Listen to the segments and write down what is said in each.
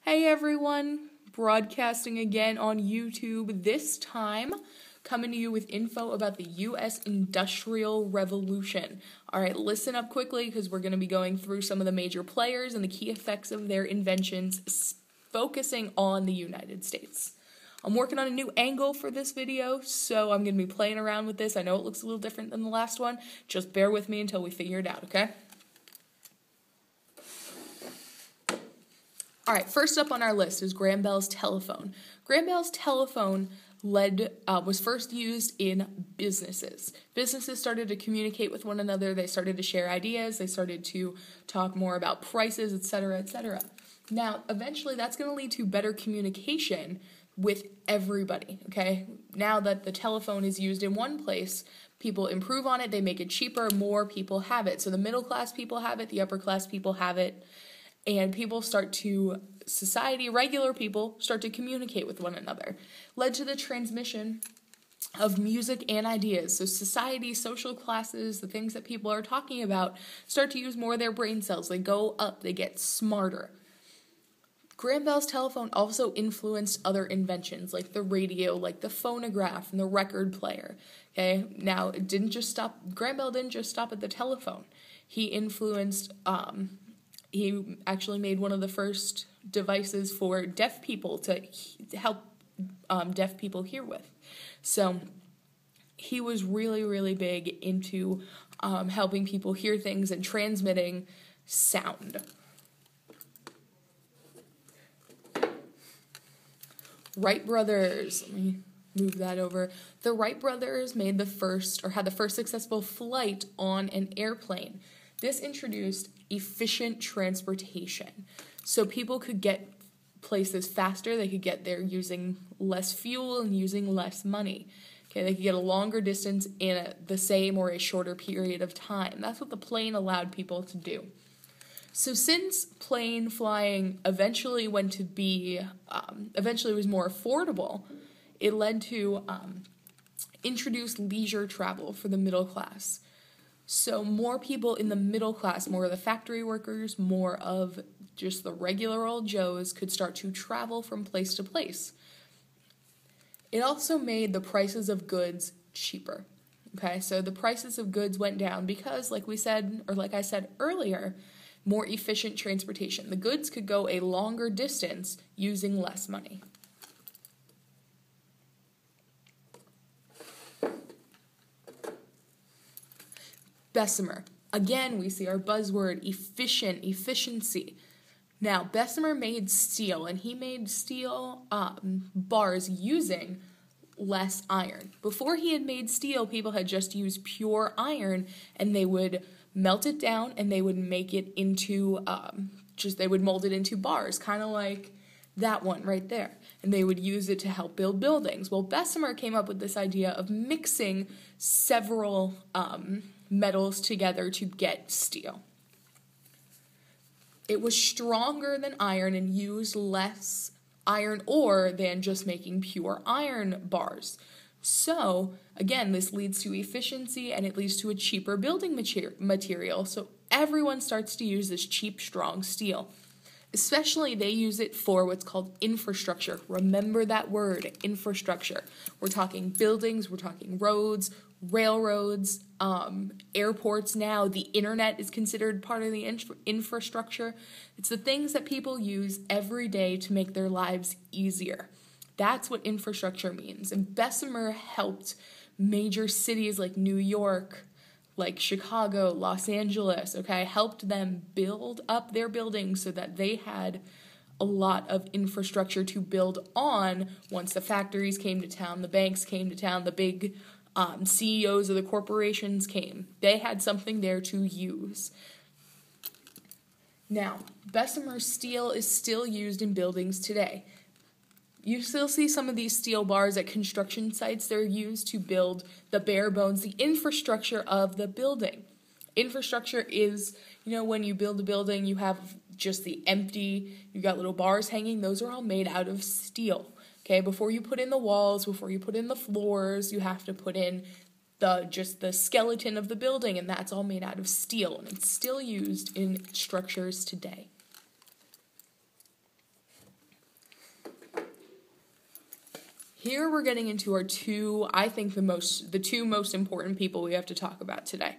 Hey everyone, broadcasting again on YouTube, this time coming to you with info about the U.S. Industrial Revolution. Alright, listen up quickly because we're going to be going through some of the major players and the key effects of their inventions, focusing on the United States. I'm working on a new angle for this video, so I'm going to be playing around with this. I know it looks a little different than the last one. Just bear with me until we figure it out, okay? Alright, first up on our list is Graham Bell's telephone. Graham Bell's telephone was first used in businesses. Businesses started to communicate with one another, they started to share ideas, they started to talk more about prices, etc., etc. Now, eventually that's going to lead to better communication with everybody, okay? Now that the telephone is used in one place, people improve on it, they make it cheaper, more people have it. So the middle class people have it, the upper class people have it, and regular people start to communicate with one another. Led to the transmission of music and ideas. So society, social classes, the things that people are talking about start to use more of their brain cells. They go up, they get smarter. Graham Bell's telephone also influenced other inventions like the radio, like the phonograph and the record player. Okay, now Graham Bell didn't just stop at the telephone. He actually made one of the first devices for deaf people to help deaf people hear with. So he was really, really big into helping people hear things and transmitting sound. Wright brothers, let me move that over. The Wright brothers had the first successful flight on an airplane. This introduced efficient transportation. So people could get places faster, they could get there using less fuel and using less money. Okay, they could get a longer distance in the same or a shorter period of time. That's what the plane allowed people to do. So since plane flying eventually was more affordable, it led to introduce leisure travel for the middle class. So more people in the middle class, more of the factory workers, more of just the regular old Joes could start to travel from place to place. It also made the prices of goods cheaper. Okay, so the prices of goods went down because, like I said earlier, more efficient transportation. The goods could go a longer distance using less money. Bessemer. Again, we see our buzzword, efficiency. Now, Bessemer made steel, and he made steel bars using less iron. Before he had made steel, people had just used pure iron, and they would melt it down, and they would make it into, they would mold it into bars, kind of like that one right there. And they would use it to help build buildings. Well, Bessemer came up with this idea of mixing several metals together to get steel. It was stronger than iron and used less iron ore than just making pure iron bars. So, again, this leads to efficiency and it leads to a cheaper building material. So everyone starts to use this cheap, strong steel. Especially, they use it for what's called infrastructure. Remember that word, infrastructure. We're talking buildings, we're talking roads, railroads, airports now. The internet is considered part of the infrastructure. It's the things that people use every day to make their lives easier. That's what infrastructure means. And Bessemer helped major cities like New York, like Chicago, Los Angeles, helped them build up their buildings so that they had a lot of infrastructure to build on once the factories came to town, the banks came to town, the big CEOs of the corporations came. They had something there to use. Now, Bessemer steel is still used in buildings today. You still see some of these steel bars at construction sites. They're used to build the bare bones, the infrastructure of the building. Infrastructure is, when you build a building, you have just the empty, you've got little bars hanging. Those are all made out of steel. Okay, before you put in the walls, before you put in the floors, you have to put in the skeleton of the building, and that's all made out of steel, and it's still used in structures today. here we're getting into our the two most important people we have to talk about today.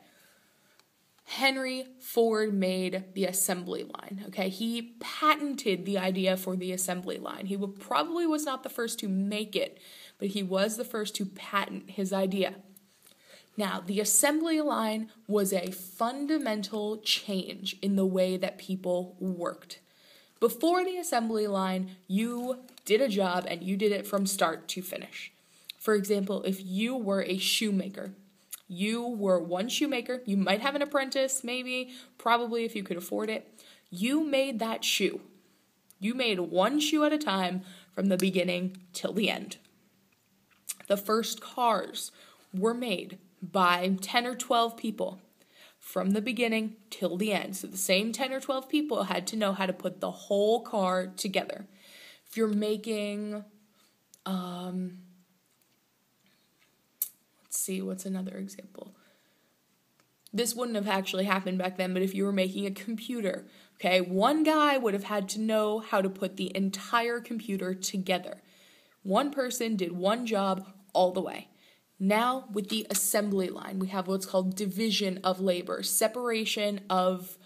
Henry Ford made the assembly line, okay? He patented the idea for the assembly line. He probably was not the first to make it, but he was the first to patent his idea. Now, the assembly line was a fundamental change in the way that people worked. Before the assembly line, you did a job and you did it from start to finish. For example, if you were a shoemaker, you were one shoemaker, you might have an apprentice, maybe, probably if you could afford it. You made that shoe. You made one shoe at a time from the beginning till the end. The first cars were made by 10 or 12 people from the beginning till the end. So the same 10 or 12 people had to know how to put the whole car together. If you're making, let's see, what's another example? This wouldn't have actually happened back then, but if you were making a computer, okay, one guy would have had to know how to put the entire computer together. One person did one job all the way. Now, with the assembly line, we have what's called division of labor, separation of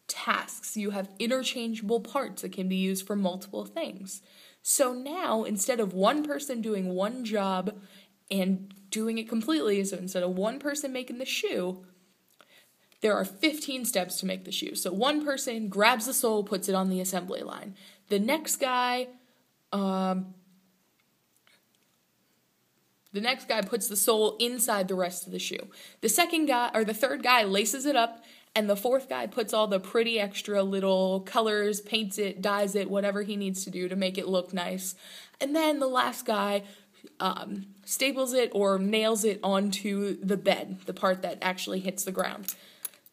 tasks. You have interchangeable parts that can be used for multiple things. So now, instead of one person doing one job and doing it completely, so instead of one person making the shoe, there are 15 steps to make the shoe. So one person grabs the sole, puts it on the assembly line. The next guy puts the sole inside the rest of the shoe. The third guy laces it up, and the fourth guy puts all the pretty extra little colors, paints it, dyes it, whatever he needs to do to make it look nice. And then the last guy staples it or nails it onto the bed, the part that actually hits the ground.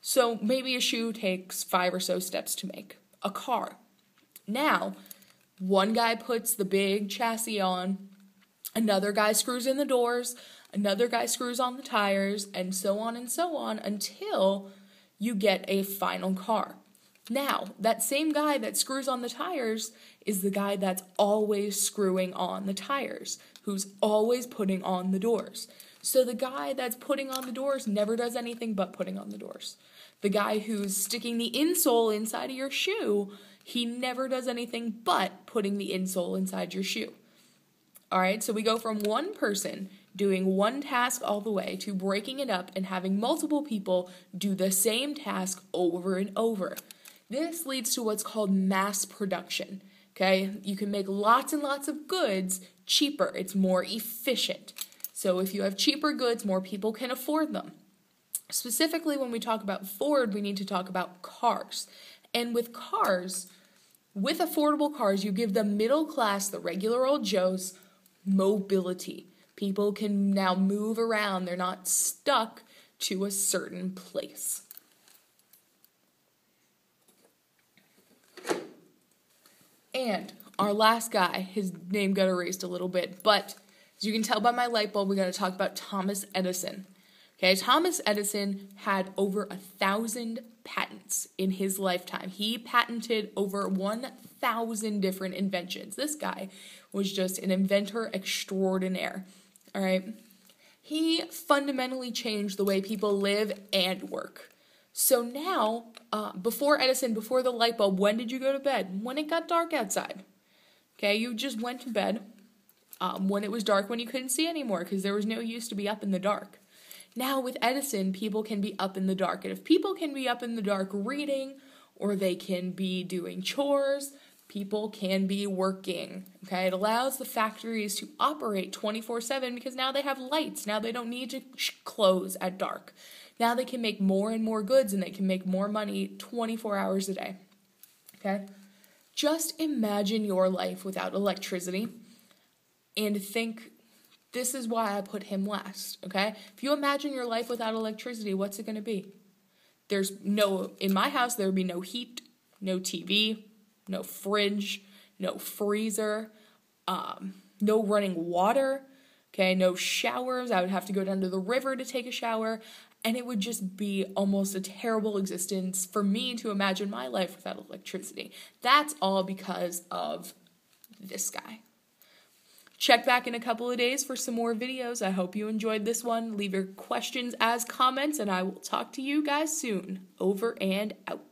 So maybe a shoe takes 5 or so steps to make. A car. Now, one guy puts the big chassis on, another guy screws in the doors, another guy screws on the tires, and so on until you get a final car. Now, that same guy that screws on the tires is the guy that's always screwing on the tires, who's always putting on the doors. So the guy that's putting on the doors never does anything but putting on the doors. The guy who's sticking the insole inside of your shoe, he never does anything but putting the insole inside your shoe. All right, so we go from one person doing one task all the way to breaking it up and having multiple people do the same task over and over. This leads to what's called mass production, okay? You can make lots and lots of goods cheaper. It's more efficient. So if you have cheaper goods, more people can afford them. Specifically, when we talk about Ford, we need to talk about cars. And with cars, with affordable cars, you give the middle class, the regular old Joes, mobility. People can now move around. They're not stuck to a certain place. And our last guy, his name got erased a little bit, but as you can tell by my light bulb, we got to talk about Thomas Edison. Okay, Thomas Edison had over 1,000 patents in his lifetime. He patented over 1,000 different inventions. This guy was just an inventor extraordinaire. All right, he fundamentally changed the way people live and work. So now, before Edison, before the light bulb, when did you go to bed? When it got dark outside. Okay, you just went to bed when it was dark, when you couldn't see anymore, because there was no use to be up in the dark. Now with Edison, people can be up in the dark. And if people can be up in the dark reading, or they can be doing chores, people can be working. Okay, it allows the factories to operate 24/7 because now they have lights. Now they don't need to close at dark. Now they can make more and more goods, and they can make more money 24 hours a day. Okay? Just imagine your life without electricity and think, this is why I put him last, okay? If you imagine your life without electricity, what's it going to be? In my house, there would be no heat, no TV, no fridge, no freezer, no running water, okay? No showers. I would have to go down to the river to take a shower. And it would just be almost a terrible existence for me to imagine my life without electricity. That's all because of this guy. Check back in a couple of days for some more videos. I hope you enjoyed this one. Leave your questions as comments, and I will talk to you guys soon. Over and out.